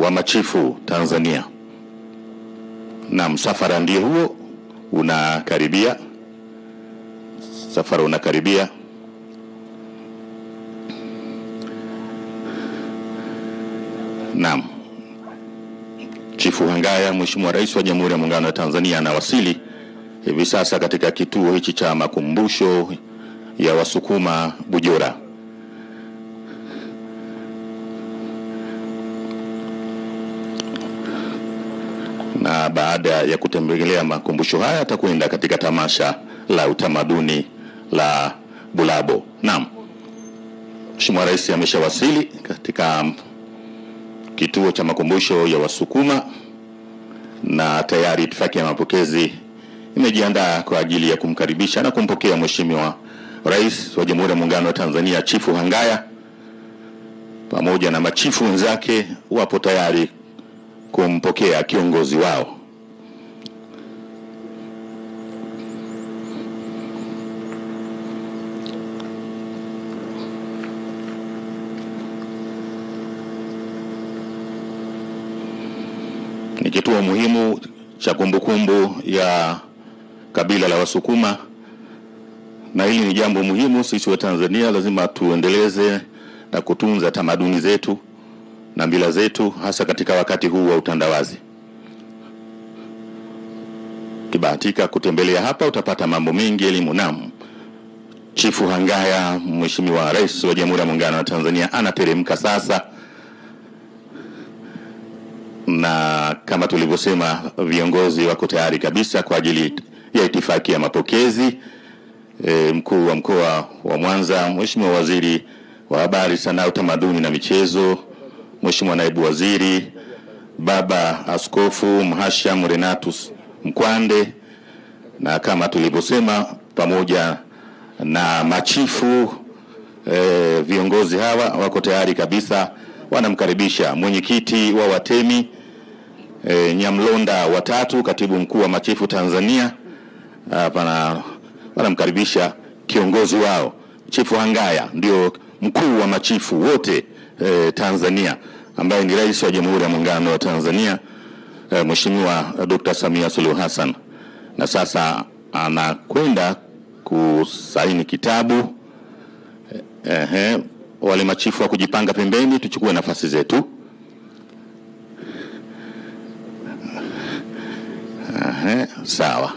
wa machifu Tanzania. Na msafara ndio huo unakaribia. Safara unakaribia. Naam. Chifu Hangaya, Mheshimiwa Rais wa Jamhuri ya Muungano wa Tanzania, anawasili hivi sasa katika kituo hichi cha makumbusho ya Wasukuma Bujora. Na baada ya kutembelea makumbusho haya atakwenda katika tamasha la utamaduni la Bulabo. Naam. Mheshimiwa Rais ameshawasili katika kituo cha makumbusho ya Wasukuma na tayari itifaki ya mapokezi imejiandaa kwa ajili ya kumkaribisha na kumpokea Mheshimiwa Rais wa Jamhuri ya Muungano wa Tanzania Chifu Hangaya pamoja na machifu wenzake wapo tayari kumpokea kiongozi wao. Ni kituo muhimu cha kumbukumbu ya kabila la Wasukuma, na hili ni jambo muhimu. Sisi wa Tanzania lazima tuendeleze na kutunza tamaduni zetu na mila zetu, hasa katika wakati huu wa utandawazi. Kibahatika kutembelea hapa utapata mambo mengi elimu. Naam. Chifu Hangaya, Mheshimiwa Rais wa Jamhuri ya Muungano wa Tanzania, anateremka sasa, na kama tulivyosema viongozi wako tayari kabisa kwa ajili ya itifaki ya mapokezi. Mkuu wa mkoa wa Mwanza, Mheshimiwa Waziri wa Habari, Sanaa, Utamaduni na Michezo, Mheshimiwa Naibu Waziri, Baba Askofu Mhashamu Renatus Mkwande, na kama tulivyosema pamoja na machifu, viongozi hawa wako tayari kabisa, wanamkaribisha mwenyekiti wa Watemi Nyamlonda watatu, katibu mkuu wa machifu Tanzania. Wanamkaribisha kiongozi wao Chifu Hangaya, ndio mkuu wa machifu wote Tanzania, ambaye ni Rais wa Jamhuri ya Muungano wa Tanzania Mheshimiwa Dr. Samia Suluhu Hassan. Na sasa anakwenda kusaini kitabu. Wale machifu wa kujipanga pembeni, tuchukue nafasi zetu. Sawa.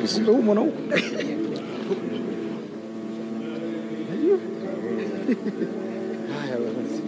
Sio huko na huko. Haya basi.